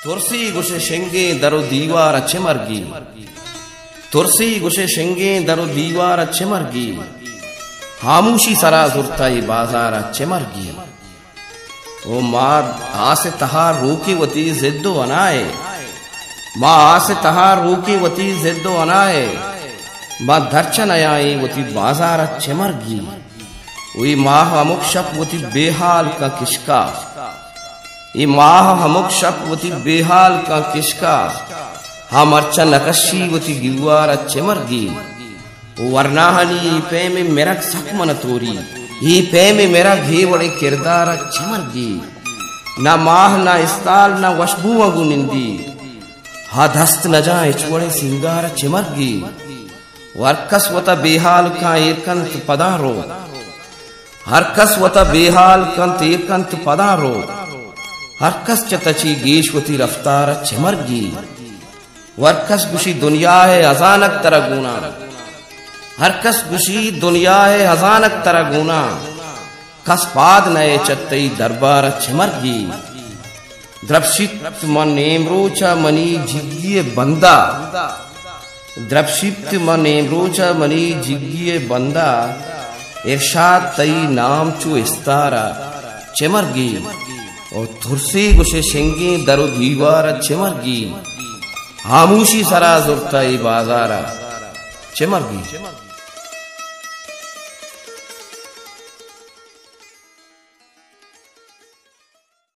तुरसी गुशे शेंगे दरो दीवार चिमरगी, तुरसी गुशे शेंगे दरो दीवार चिमरगी, खामोशी सरा जुर्ताई बाजार चिमरगी। ओ मार आसे तहार रोके वती जिद्दो अनाए, माँ आसे तहार रोके वती जिद्दो अनाए, माँ दर्शन आए वती बाजार चिमरगी। वही माह अमुक शप वती बेहाल का किसका, ये माह हमुक शप वती बेहाल का किसका, हम अर्चा नकशी वती गिवार चिमरगी। वर्णाहनी पे में मेरा सकमन तोरी, ये पे में मेरा घे बड़े किरदार चिमरगी। ना माह ना इस्ताल ना वशबू अगु निंदी, हा धस्त न जाए चुड़े सिंगार चिमरगी। वर्कस वता बेहाल का एकंत पदारो, हरकस वता बेहाल कंत एकंत पदारो, हरकस चतची गेशवती रफ्तार चिमरगी। वर्कस गुशी दुनिया है अजानक तरह गुना, हरकस गुशी दुनिया है अजानक तरह गुना, कस पाद नए चत्तई दरबार चिमरगी। द्रपशित मन नेमरोचा मनी जिग्गिए बंदा, द्रपशित मन नेमरोचा मनी जिग्गिए बंदा, इरशाद तई नाम चु इस्तारा चिमरगी। और तुरसी गुशे शेंगे दरो दीवार चिमरगी, खामोशी सरा जुर्ताई बाजारा चिमरगी।